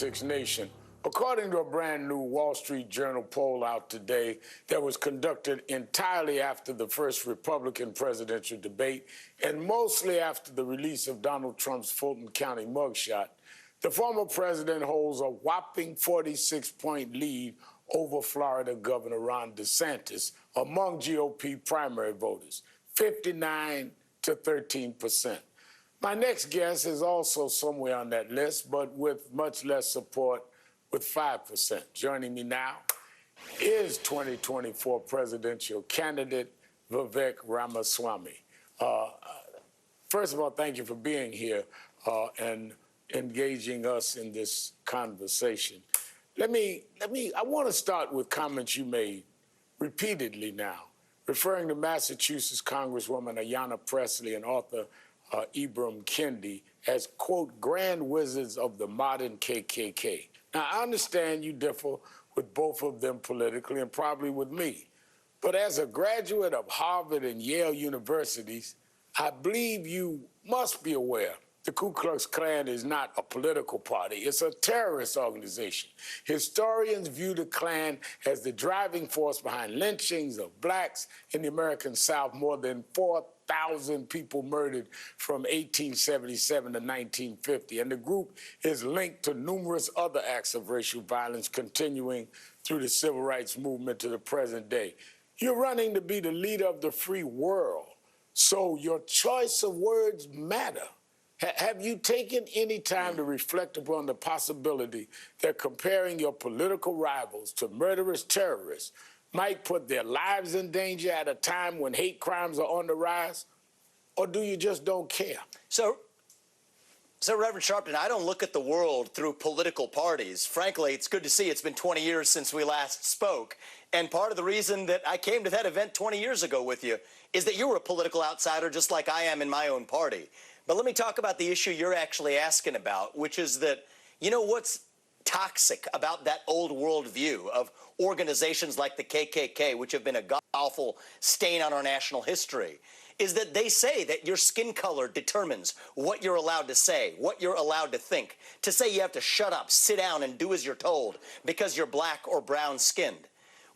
Six Nation. According to a brand new Wall Street Journal poll out today that was conducted entirely after the first Republican presidential debate and mostly after the release of Donald Trump's Fulton County mugshot, the former president holds a whopping 46-point lead over Florida Governor Ron DeSantis among GOP primary voters, 59 to 13%. My next guest is also somewhere on that list, but with much less support, with 5%. Joining me now is 2024 presidential candidate Vivek Ramaswamy. First of all, thank you for being here and engaging us in this conversation. I want to start with comments you made repeatedly now, referring to Massachusetts Congresswoman Ayanna Pressley and author Ibram Kendi as, quote, grand wizards of the modern KKK. Now, I understand you differ with both of them politically and probably with me. But as a graduate of Harvard and Yale universities, I believe you must be aware the Ku Klux Klan is not a political party. It's a terrorist organization. Historians view the Klan as the driving force behind lynchings of blacks in the American South, more than 4,000 people murdered from 1877 to 1950. And the group is linked to numerous other acts of racial violence continuing through the civil rights movement to the present day. You're running to be the leader of the free world, so your choice of words matter. Have you taken any time to reflect upon the possibility that comparing your political rivals to murderous terrorists might put their lives in danger at a time when hate crimes are on the rise? Or do you just don't care? So Reverend Sharpton, I don't look at the world through political parties. Frankly, it's good to see it's been 20 years since we last spoke. And part of the reason that I came to that event 20 years ago with you is that you were a political outsider just like I am in my own party. But let me talk about the issue you're actually asking about, which is that, you know, what's toxic about that old worldview of organizations like the KKK, which have been a god-awful stain on our national history, is that they say that your skin color determines what you're allowed to say, what you're allowed to think. To say you have to shut up, sit down, and do as you're told because you're black or brown-skinned.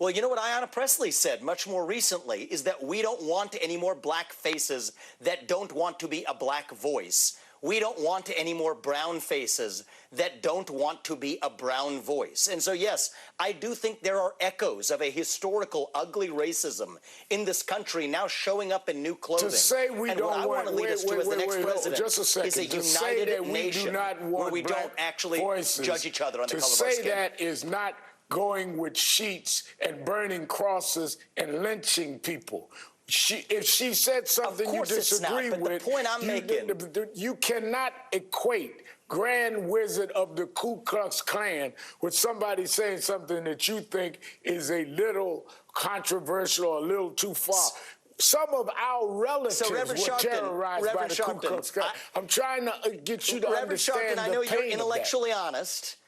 Well, you know what Ayanna Pressley said much more recently is that we don't want any more black faces that don't want to be a black voice. We don't want any more brown faces that don't want to be a brown voice. And so, yes, I do think there are echoes of a historical ugly racism in this country now showing up in new clothing. To say we and don't what I want to lead us to as the next president just a second. is a to say united that we nation do not want where we don't actually judge each other on the color of our skin. To say that is not going with sheets and burning crosses and lynching people. If she said something you disagree with, the point I'm making, you cannot equate Grand Wizard of the Ku Klux Klan with somebody saying something that you think is a little controversial or a little too far. Some of our relatives were terrorized by the Ku Klux Klan. I'm trying to get you to understand the pain of that. I know you're intellectually honest.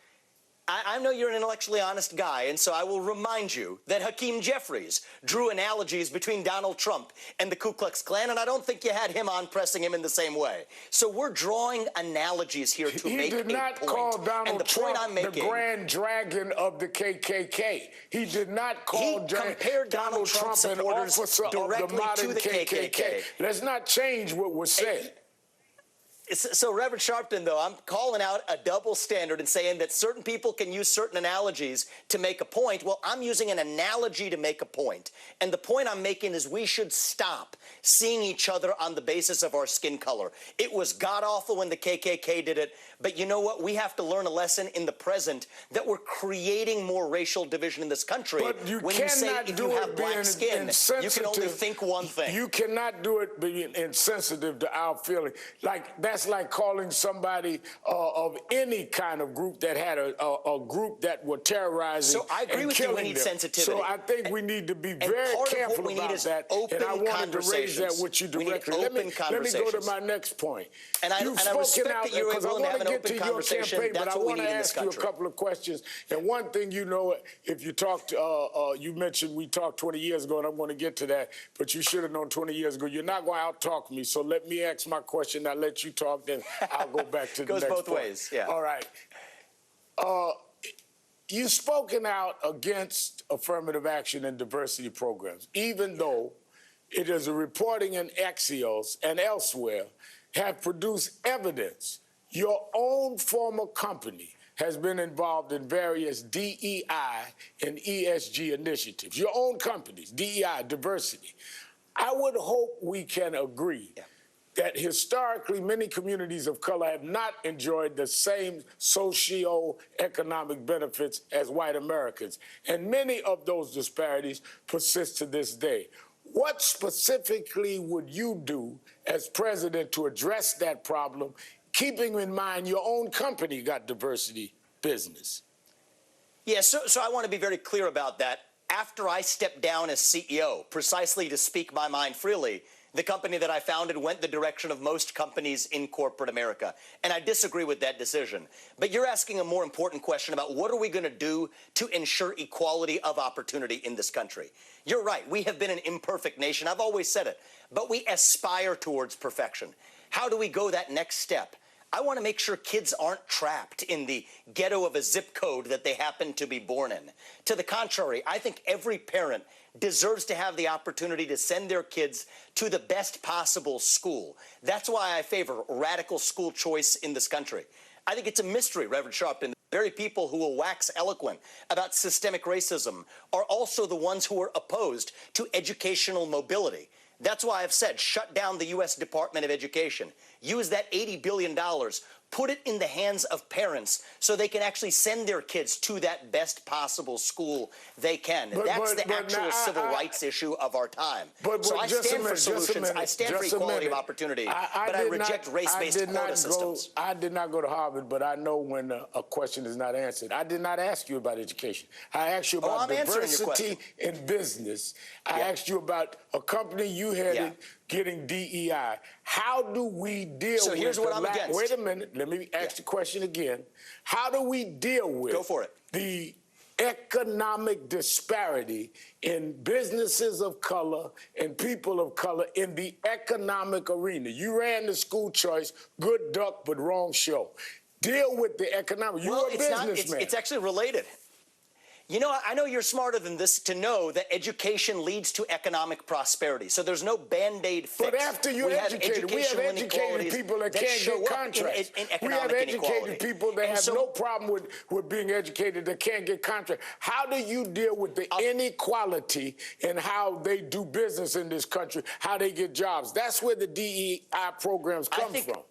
I know you're an intellectually honest guy, and so I will remind you that Hakeem Jeffries drew analogies between Donald Trump and the Ku Klux Klan, and I don't think you had him on pressing him in the same way. So we're drawing analogies here to make a point. He did not call Donald Trump the grand dragon of the KKK. He did not call Donald Trump an officer of the modern KKK. Let's not change what was said. So, Reverend Sharpton, though, I'm calling out a double standard and saying that certain people can use certain analogies to make a point. Well, I'm using an analogy to make a point. And the point I'm making is we should stop seeing each other on the basis of our skin color. It was god-awful when the KKK did it. But you know what? We have to learn a lesson in the present that we're creating more racial division in this country. But you when cannot you say if you have black skin, you can only think one thing. You cannot do it being insensitive to our feeling. That's like calling somebody of any kind of group that had a group that were terrorizing. So I agree with you. We need sensitivity. So I think we need to be very careful about that. And I wanted to raise that with you directly. Let me go to my next point. And I respect that you're willing to have an open conversation. But I want to ask you a couple of questions. And one thing, you know, if you talked, you mentioned we talked 20 years ago, and I'm going to get to that. But you should have known 20 years ago. You're not going to out-talk me. So let me ask my question. I'll let you talk, then I'll go back to the next point. Goes both ways, yeah. All right. You've spoken out against affirmative action and diversity programs, even though it is a reporting in Axios and elsewhere have produced evidence. Your own former company has been involved in various DEI and ESG initiatives. Your own companies, DEI, diversity. I would hope we can agree that historically many communities of color have not enjoyed the same socio-economic benefits as white Americans. And many of those disparities persist to this day. What specifically would you do as president to address that problem, keeping in mind your own company got diversity business? Yeah, so I want to be very clear about that. After I stepped down as CEO, precisely to speak my mind freely, the company that I founded went the direction of most companies in corporate America. And I disagree with that decision. But you're asking a more important question about what are we going to do to ensure equality of opportunity in this country. You're right. We have been an imperfect nation. I've always said it. But we aspire towards perfection. How do we go that next step? I want to make sure kids aren't trapped in the ghetto of a zip code that they happen to be born in. To the contrary, I think every parent deserves to have the opportunity to send their kids to the best possible school. That's why I favor radical school choice in this country. I think it's a mystery, Rev Al Sharpton. The very people who will wax eloquent about systemic racism are also the ones who are opposed to educational mobility. That's why I've said shut down the U.S. Department of Education. Use that $80 billion. Put it in the hands of parents so they can actually send their kids to that best possible school they can. That's the actual civil rights issue of our time. So I stand for solutions. I stand for equality of opportunity. But I reject race-based quota systems. I did not go to Harvard, but I know when a question is not answered. I did not ask you about education. I asked you about diversity in business. I asked you about a company you headed getting DEI. How do we deal with here's what I'm against. Wait a minute. Let me ask the question again. How do we deal with the economic disparity in businesses of color and people of color in the economic arena? You ran the school choice, good duck, but wrong show. Deal with the economic. You're a businessman. It's actually related. You know, I know you're smarter than this to know that education leads to economic prosperity. So there's no Band-Aid fix. But after you're educated, we have educated people that can't get contracts. We have educated people that have no problem with being educated that can't get contracts. How do you deal with the inequality in how they do business in this country, how they get jobs? That's where the DEI programs come from.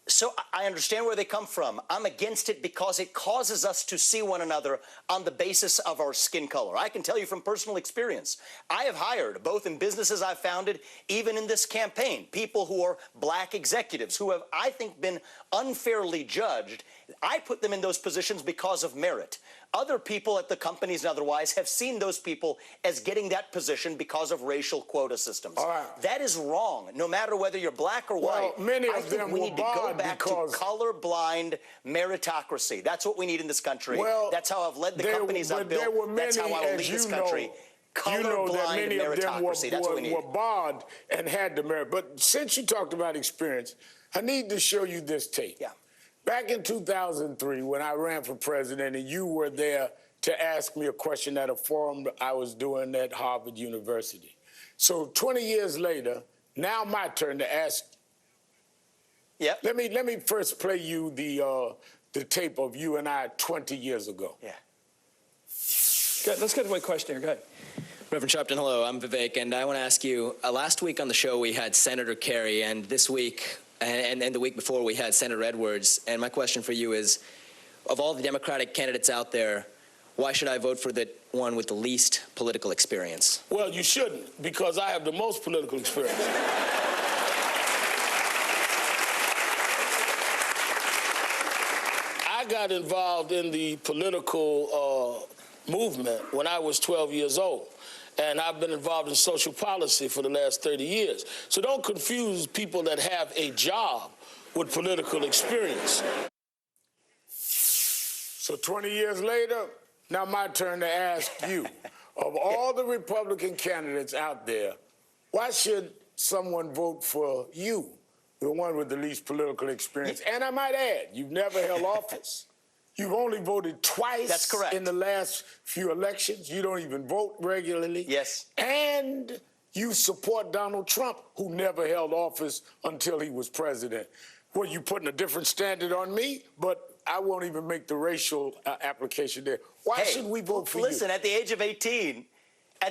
So I understand where they come from. I'm against it because it causes us to see one another on the basis of our skin color. I can tell you from personal experience, I have hired, both in businesses I've founded, even in this campaign, people who are black executives who have, I think, been unfairly judged. I put them in those positions because of merit. Other people at the companies and otherwise have seen those people as getting that position because of racial quota systems. That is wrong, no matter whether you're black or white. Many of them we need to go back to colorblind meritocracy. That's what we need in this country. That's how I've led the companies I've built. That's how I will lead this country. Colorblind meritocracy. That's what we need. Were barred and had the merit. But since you talked about experience, I need to show you this tape. Back in 2003, when I ran for president and you were there to ask me a question at a forum I was doing at Harvard University. So 20 years later, now my turn to ask. Let me first play you the tape of you and I 20 years ago. Good. Let's get to my question here. Go ahead. Reverend Sharpton, hello. I'm Vivek, and I want to ask you, last week on the show we had Senator Kerry, and this week and the week before we had Senator Edwards. And my question for you is, of all the Democratic candidates out there, why should I vote for the one with the least political experience? Well, you shouldn't, because I have the most political experience. I got involved in the political movement when I was 12 years old. And I've been involved in social policy for the last 30 years. So don't confuse people that have a job with political experience. So 20 years later, now my turn to ask you, of all the Republican candidates out there, why should someone vote for you, the one with the least political experience? And I might add, you've never held office. You've only voted twice. That's correct. In the last few elections. You don't even vote regularly. Yes. And you support Donald Trump, who never held office until he was president. Well, you putting a different standard on me, but I won't even make the racial application there. Why should we vote for you? Listen, at the age of 18, I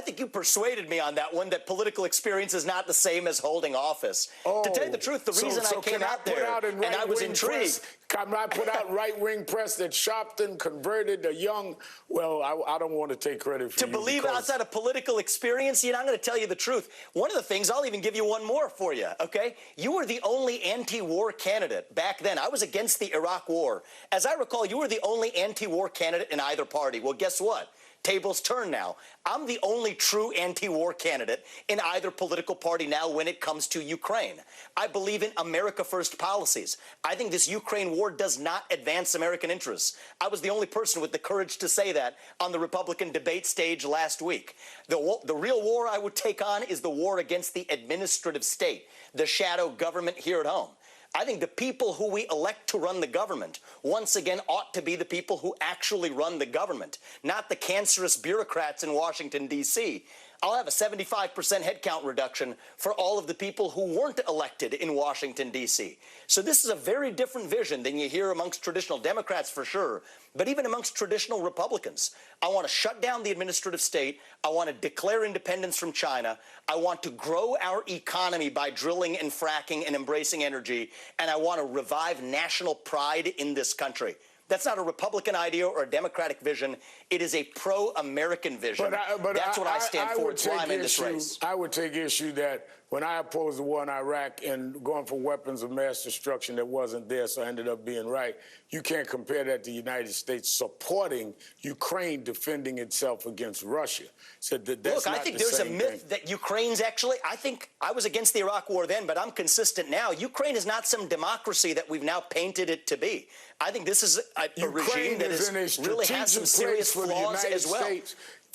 think you persuaded me on that one, that political experience is not the same as holding office. To tell you the truth, the reason I came out there and I was intrigued. Can I put out right-wing press that Sharpton converted a young, well, I don't want to take credit for to believe outside of political experience, you know, I'm going to tell you the truth. One of the things, I'll even give you one more for you, okay? You were the only anti-war candidate back then. I was against the Iraq War. As I recall, you were the only anti-war candidate in either party. Well, guess what? Tables turn now. I'm the only true anti-war candidate in either political party now when it comes to Ukraine. I believe in America First policies. I think this Ukraine war does not advance American interests. I was the only person with the courage to say that on the Republican debate stage last week. The real war I would take on is the war against the administrative state, the shadow government here at home. I think the people who we elect to run the government, once again, ought to be the people who actually run the government, not the cancerous bureaucrats in Washington, D.C. I'll have a 75% headcount reduction for all of the people who weren't elected in Washington, D.C. So this is a very different vision than you hear amongst traditional Democrats for sure, but even amongst traditional Republicans. I want to shut down the administrative state. I want to declare independence from China. I want to grow our economy by drilling and fracking and embracing energy. And I want to revive national pride in this country. That's not a Republican idea or a Democratic vision. It is a pro-American vision. That's what I stand for. It's why I'm in this race. I would take issue that when I opposed the war in Iraq and going for weapons of mass destruction that wasn't there, so I ended up being right, you can't compare that to the United States supporting Ukraine defending itself against Russia. So that's Look, I think there's a myth that Ukraine's actually, I think I was against the Iraq war then, but I'm consistent now. Ukraine is not some democracy that we've now painted it to be. I think this is a regime that really has some serious flaws as well.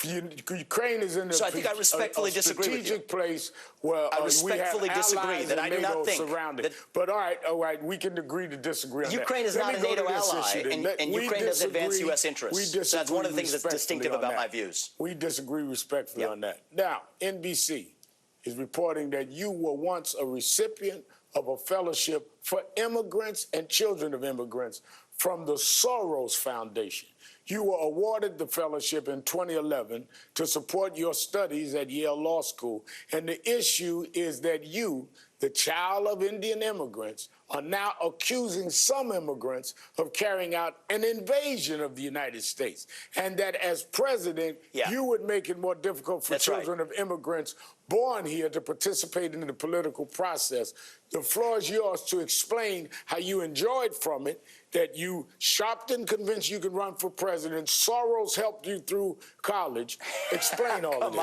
Ukraine is in a, so I think I respectfully disagree with you. Strategic place where I respectfully we have disagree that I do not think surrounded. But all right, we can agree to disagree on Ukraine that. is not a NATO ally, and Ukraine doesn't advance U.S. interests. So that's one of the things that's distinctive about my views. We disagree respectfully on that. Now, NBC is reporting that you were once a recipient of a fellowship for immigrants and children of immigrants from the Soros Foundation. You were awarded the fellowship in 2011 to support your studies at Yale Law School. And the issue is that you, the child of Indian immigrants, are now accusing some immigrants of carrying out an invasion of the United States. And that as president, you would make it more difficult for children of immigrants born here to participate in the political process. The floor is yours to explain how you enjoyed from it, that you, Sharpton convinced you could run for president, Soros helped you through college. Explain all of this.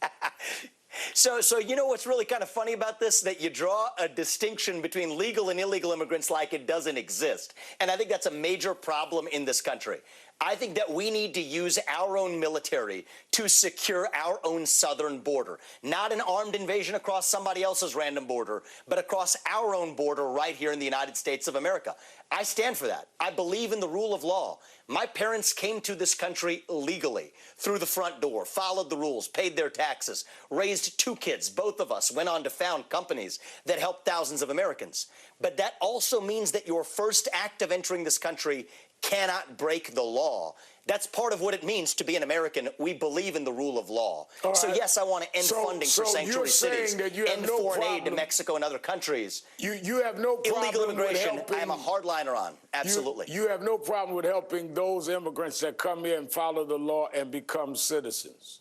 Come on. So you know what's really kind of funny about this? That you draw a distinction between legal and illegal immigrants like it doesn't exist. And I think that's a major problem in this country. I think that we need to use our own military to secure our own southern border. Not an armed invasion across somebody else's random border, but across our own border right here in the United States of America. I stand for that. I believe in the rule of law. My parents came to this country legally, through the front door, followed the rules, paid their taxes, raised 2 kids. Both of us went on to found companies that helped thousands of Americans. But that also means that your first act of entering this country cannot break the law. That's part of what it means to be an American. We believe in the rule of law. So yes, I want to end funding for sanctuary cities, end foreign aid to Mexico and other countries. You have no problem illegal immigration, with helping, I am a hardliner on. Absolutely. You have no problem with helping those immigrants that come here and follow the law and become citizens.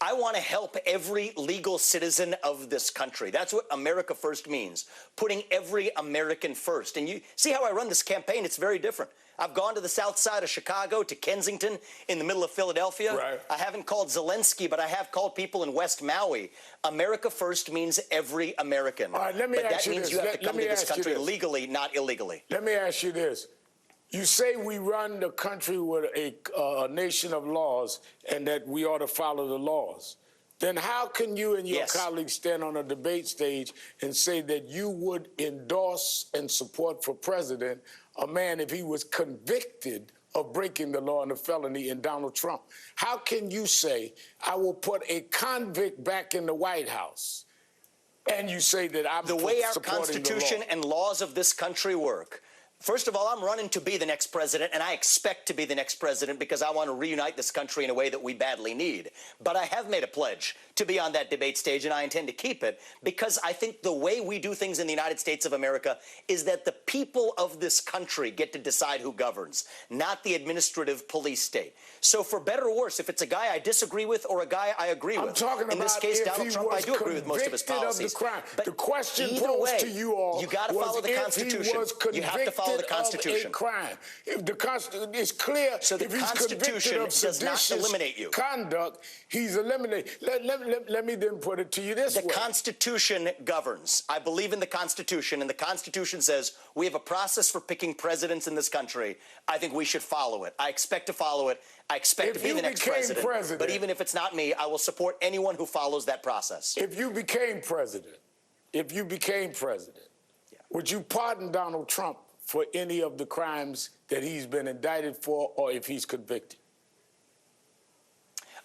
I want to help every legal citizen of this country. That's what America First means, putting every American first. And you see how I run this campaign? It's very different. I've gone to the south side of Chicago, to Kensington, in the middle of Philadelphia. Right. I haven't called Zelensky, but I have called people in West Maui. America First means every American. All right, let me but ask that you means this. you have to come to this country this. legally, not illegally. Let me ask you this. You say we run the country with a nation of laws and that we ought to follow the laws. Then how can you and your colleagues stand on a debate stage and say that you would endorse and support for president a man if he was convicted of breaking the law and a felony in Donald Trump? How can you say, I will put a convict back in the White House, and you say that I'm the way our supporting Constitution the law? and laws of this country work? First of all, I'm running to be the next president, and I expect to be the next president because I want to reunite this country in a way that we badly need. But I have made a pledge to be on that debate stage, and I intend to keep it because I think the way we do things in the United States of America is that the people of this country get to decide who governs, not the administrative police state. So for better or worse, if it's a guy I disagree with or a guy I agree with, in this case, Donald Trump, I do agree with most of his policies. The question either posed way, to you all you got to follow the Constitution. You have to follow the Constitution. Of a crime. If the Constitution is clear, so the if he's Constitution convicted of does not eliminate you. Conduct, he's eliminated. Let me then put it to you this way. The Constitution governs. I believe in the Constitution, and the Constitution says we have a process for picking presidents in this country. I think we should follow it. I expect to follow it. I expect to be the next president. But even if it's not me, I will support anyone who follows that process. If you became president, would you pardon Donald Trump for any of the crimes that he's been indicted for, or if he's convicted?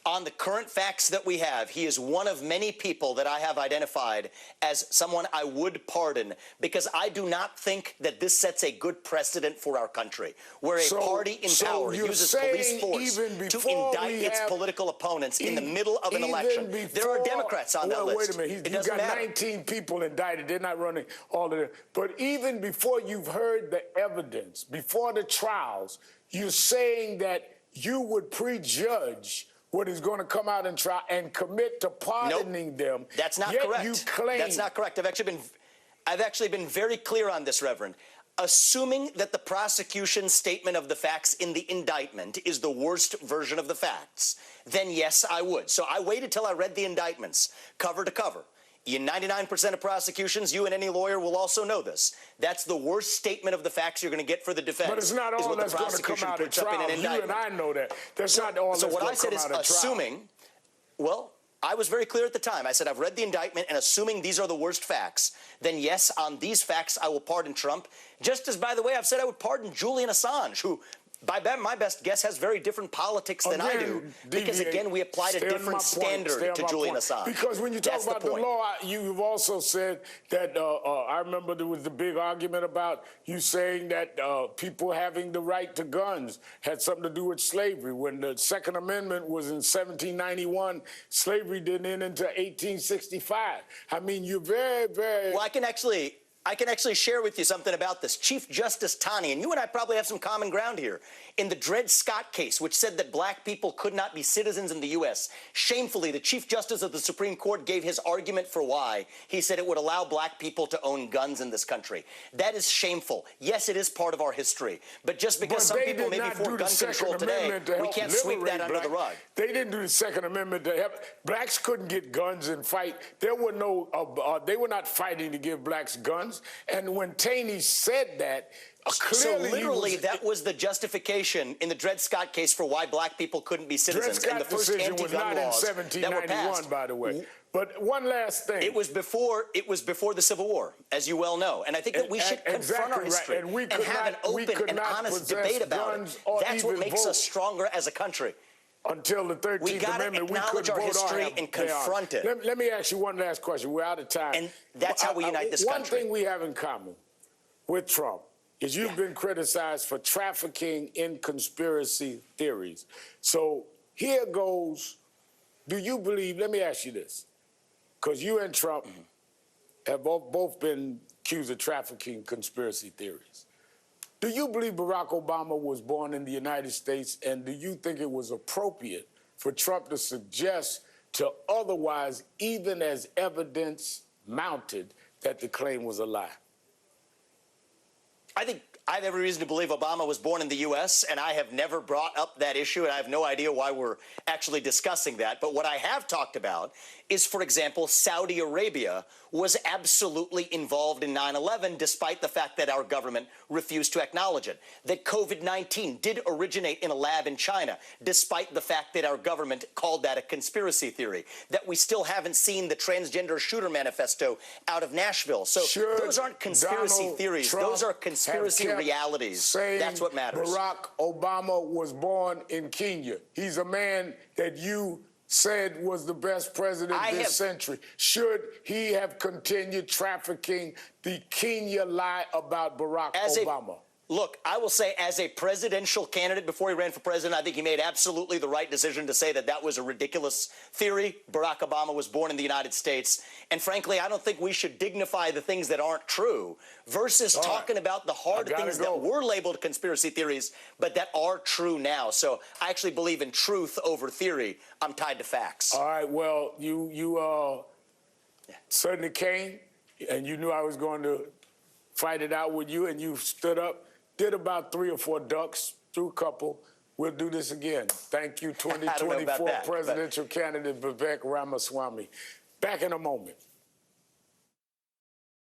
On the current facts that we have, he is one of many people that I have identified as someone I would pardon because I do not think that this sets a good precedent for our country, where a party in power uses police force to indict its political opponents in the middle of an election. There are Democrats on that list. Wait a minute. It You've doesn't got matter. 19 people indicted. They're not running all of them. But even before you've heard the evidence, before the trials, you're saying that you would prejudge what is going to come out and try and commit to pardoning them. That's not Yet correct. You claim that's not correct. I've actually been very clear on this, Reverend. Assuming that the prosecution's statement of the facts in the indictment is the worst version of the facts, then yes, I would. So I waited till I read the indictments cover to cover. In 99% of prosecutions, you and any lawyer will also know this. That's the worst statement of the facts you're going to get for the defense. But it's not all that's going to come out of trial. You and I know that. That's not all that's going to come out of trial. So what I said is assuming, well, I was very clear at the time. I said, I've read the indictment, and assuming these are the worst facts, then yes, on these facts, I will pardon Trump. Just as, by the way, I've said I would pardon Julian Assange, who, by my best guess, has very different politics than I do. Because, again, we applied a different standard to Julian Assange. Because when you talk about the law, you've also said that, I remember there was the big argument about you saying that people having the right to guns had something to do with slavery. When the Second Amendment was in 1791, slavery didn't end until 1865. I mean, you're very, very... Well, I can actually share with you something about this. Chief Justice Taney, and you and I probably have some common ground here, in the Dred Scott case, which said that black people could not be citizens in the U.S., shamefully, the Chief Justice of the Supreme Court gave his argument for why. He said it would allow black people to own guns in this country. That is shameful. Yes, it is part of our history. But just because some people may be for gun control today, we can't sweep that under the rug. They didn't do the Second Amendment to help. Blacks couldn't get guns and fight. There were no, they were not fighting to give blacks guns. And when Taney said that, clearly so literally that was the justification in the Dred Scott case for why black people couldn't be citizens. Dred Scott and the first decision was not in laws 1791, by the way. But one last thing. It was before the Civil War, as you well know. And I think that we should confront our history and have an open and honest debate about it. That's what makes us stronger as a country. Until the 13th we gotta Amendment, acknowledge our history and confront it. Let me ask you one last question. We're out of time. And that's how we unite this country. One thing we have in common with Trump is you've been criticized for trafficking in conspiracy theories. So here goes, do you believe, let me ask you this, because you and Trump have both been accused of trafficking conspiracy theories. Do you believe Barack Obama was born in the United States, and do you think it was appropriate for Trump to suggest to otherwise, even as evidence mounted, that the claim was a lie? I think I have every reason to believe Obama was born in the U.S., and I have never brought up that issue, and I have no idea why we're actually discussing that. But what I have talked about is, for example, Saudi Arabia was absolutely involved in 9/11, despite the fact that our government refused to acknowledge it. That COVID-19 did originate in a lab in China, despite the fact that our government called that a conspiracy theory. That we still haven't seen the transgender shooter manifesto out of Nashville. So those aren't conspiracy theories. Those are conspiracy realities. That's what matters. Barack Obama was born in Kenya. He's a man that you said was the best president this century. Should he have continued trafficking the Kenya lie about Barack Obama? Look, I will say, as a presidential candidate before he ran for president, I think he made absolutely the right decision to say that that was a ridiculous theory. Barack Obama was born in the United States. And frankly, I don't think we should dignify the things that aren't true versus talking about the hard things that were labeled conspiracy theories, but that are true now. So I actually believe in truth over theory. I'm tied to facts. All right, well, you certainly came, and you knew I was going to fight it out with you, and you stood up. Did about 3 or 4 ducks, threw a couple. We'll do this again. Thank you, 2024 presidential candidate Vivek Ramaswamy. Back in a moment.